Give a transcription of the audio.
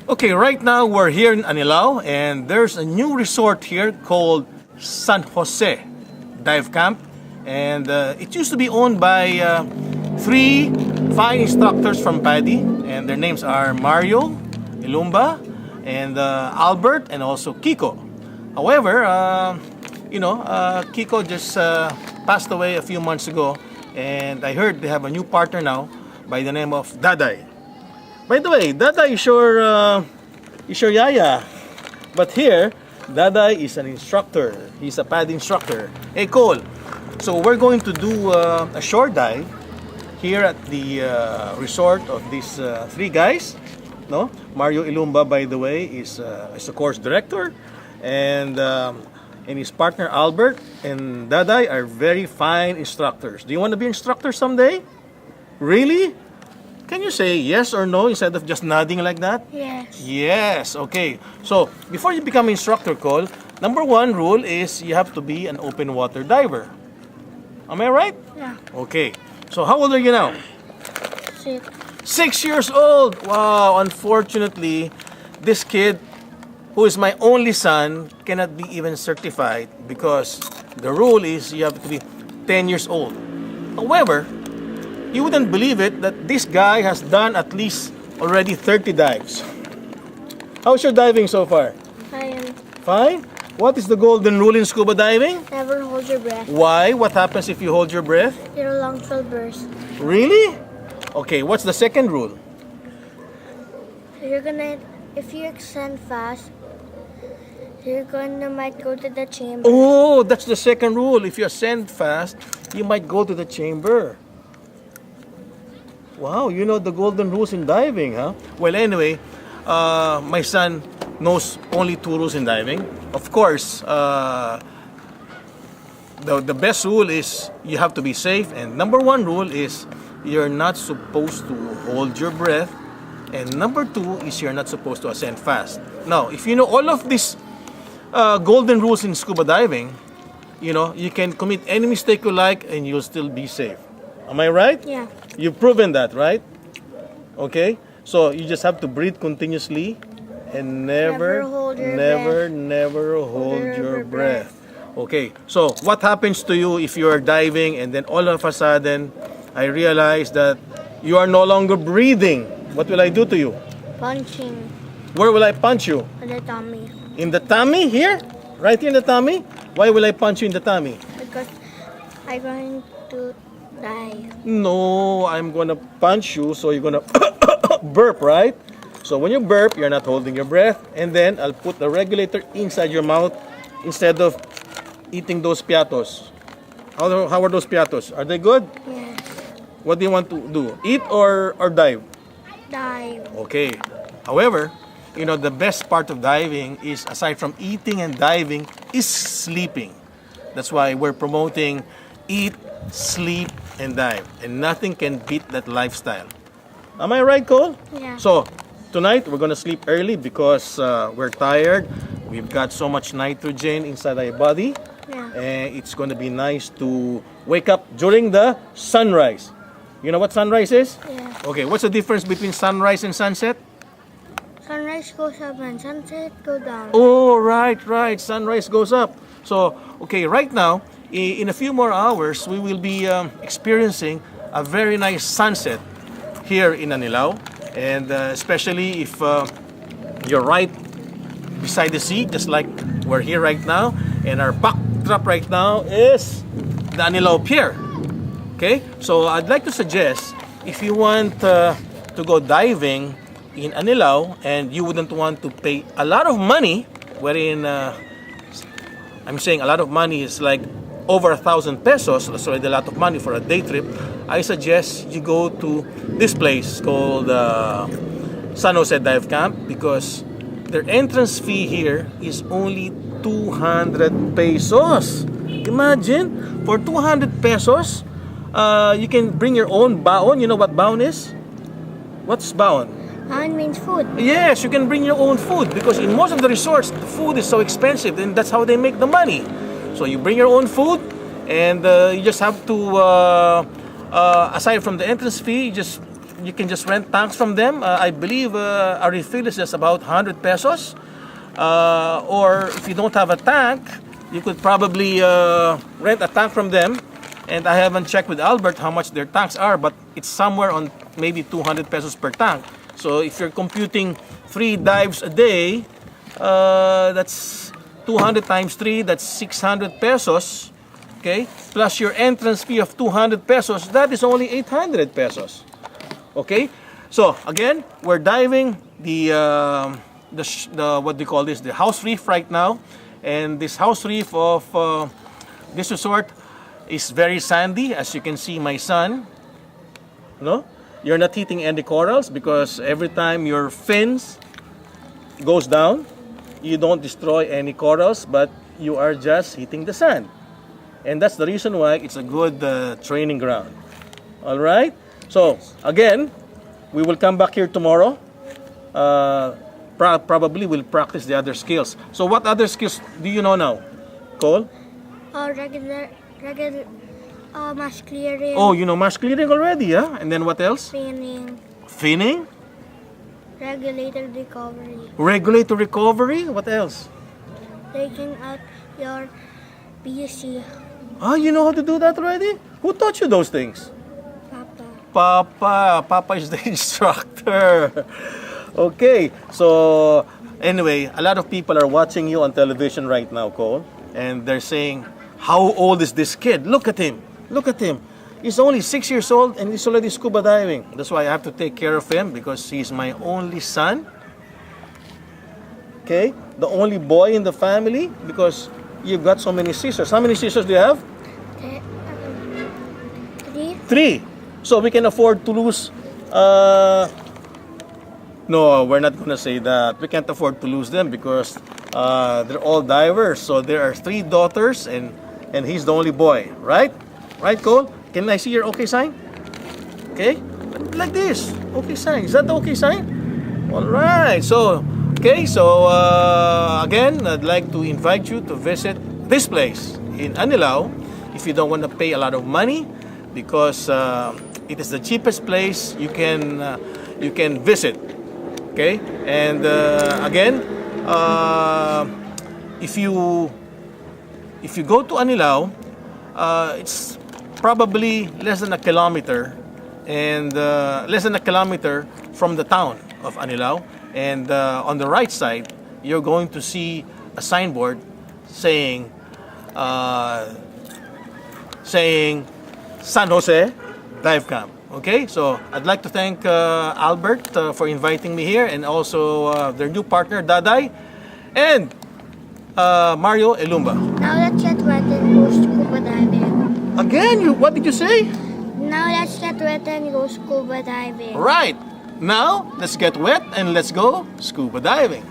Okay, right now we're here in Anilao and there's a new resort here called San Jose Dive Camp. And it used to be owned by three fine instructors from PADI, and their names are Mario, Ilumba, and Albert, and also Kiko. However, Kiko just passed away a few months ago, and I heard they have a new partner now by the name of Daday. By the way, Daday is your yaya. But here, Daday is an instructor. He's a PADI instructor. Hey, Cole. So we're going to do a shore dive here at the resort of these three guys. No, Mario Ilumba, by the way, is a course director, and his partner Albert and Daday are very fine instructors. Do you want to be instructor someday? Really? Can you say yes or no instead of just nodding like that? Yes. Yes, okay. So, before you become instructor, Cole, number one rule is you have to be an open water diver. Am I right? Yeah. Okay. So, how old are you now? 6. 6 years old! Wow, unfortunately, this kid, who is my only son, cannot be even certified because the rule is you have to be 10 years old. However, you wouldn't believe it that this guy has done at least already 30 dives. How's your diving so far? Fine. Fine? What is the golden rule in scuba diving? Never hold your breath. Why? What happens if you hold your breath? Your lungs will burst. Really? Okay, what's the second rule? If you extend fast, might go to the chamber. Oh, that's the second rule. If you ascend fast, you might go to the chamber. Wow, you know the golden rules in diving, huh? Well, anyway, my son knows only 2 rules in diving. Of course, the best rule is you have to be safe. And number 1 rule is you're not supposed to hold your breath. And number 2 is you're not supposed to ascend fast. Now, if you know all of these golden rules in scuba diving, you can commit any mistake you like and you'll still be safe. Am I right? Yeah. You've proven that, right? Okay? So you just have to breathe continuously and never hold your breath. Okay, so what happens to you if you are diving and then all of a sudden I realize that you are no longer breathing? What will I do to you? Punching. Where will I punch you? In the tummy. In the tummy? Here? Right here in the tummy? Why will I punch you in the tummy? Because I'm going to die. No, I'm gonna punch you, so you're gonna burp, right? So when you burp, you're not holding your breath, and then I'll put the regulator inside your mouth instead of eating those piatos. How are those piatos? Are they good? Yes. What do you want to do? Eat or dive? Dive. Okay. However, the best part of diving is, aside from eating and diving, is sleeping. That's why we're promoting eat, sleep, and dive. And nothing can beat that lifestyle. Am I right, Cole? Yeah. So, tonight we're gonna sleep early because we're tired. We've got so much nitrogen inside our body. Yeah. And it's gonna be nice to wake up during the sunrise. You know what sunrise is? Yeah. Okay, what's the difference between sunrise and sunset? Sunrise goes up and sunset goes down. Oh, right. Sunrise goes up. So, okay, right now, in a few more hours, we will be experiencing a very nice sunset here in Anilao. And especially if you're right beside the sea, just like we're here right now. And our backdrop right now is the Anilao Pier. Okay? So, I'd like to suggest, if you want to go diving in Anilao and you wouldn't want to pay a lot of money, wherein I'm saying a lot of money is like over 1,000 pesos, that's already a lot of money for a day trip, I suggest you go to this place called San Jose Dive Camp, because their entrance fee here is only 200 pesos. Imagine, for 200 pesos, you can bring your own baon. You know what baon is? What's baon? Baon means food. Yes, you can bring your own food, because in most of the resorts, the food is so expensive, and that's how they make the money. So you bring your own food, and you just have to, aside from the entrance fee, you just you can just rent tanks from them. I believe a refill is just about 100 pesos. Or if you don't have a tank, you could probably rent a tank from them. And I haven't checked with Albert how much their tanks are, but it's somewhere on maybe 200 pesos per tank. So if you're computing 3 dives a day, that's 200 times 3, that's 600 pesos. Okay, plus your entrance fee of 200 pesos, that is only 800 pesos. Okay, so again, we're diving the what do you call this? The house reef right now, and this house reef of this resort is very sandy, as you can see. My son, no, you're not hitting any corals because every time your fins goes down, you don't destroy any corals, but you are just hitting the sand. And that's the reason why it's a good training ground. All right? So, again, we will come back here tomorrow. Probably we'll practice the other skills. So, what other skills do you know now, Cole? Regular mass clearing. Oh, you know mass clearing already, yeah? And then what else? Finning. Finning? Regulator recovery. Regulator recovery? What else? Taking out your PC. Ah, you know how to do that already? Who taught you those things? Papa. Papa is the instructor. Okay, so anyway, a lot of people are watching you on television right now, Cole, and they're saying, how old is this kid? Look at him. Look at him. He's only 6 years old and he's already scuba diving. That's why I have to take care of him because he's my only son. Okay, the only boy in the family because you've got so many sisters. How many sisters do you have? 3. 3. So we can afford to lose. No, we're not gonna say that. We can't afford to lose them because they're all divers. So there are 3 daughters and he's the only boy, right? Right, Cole? Can I see your okay sign? Okay, like this. Okay sign. Is that the okay sign? All right. So okay. So again, I'd like to invite you to visit this place in Anilao if you don't want to pay a lot of money because it is the cheapest place you can visit. Okay, and again, if you go to Anilao, it's probably less than a kilometer, and less than a kilometer from the town of Anilao. And on the right side, you're going to see a signboard saying San Jose Dive Camp. Okay, so I'd like to thank Albert for inviting me here, and also their new partner Daday and Mario Elumba. Now let's get wet and go scuba diving. Again, what did you say? Now let's get wet and go scuba diving. Right. Now let's get wet and let's go scuba diving.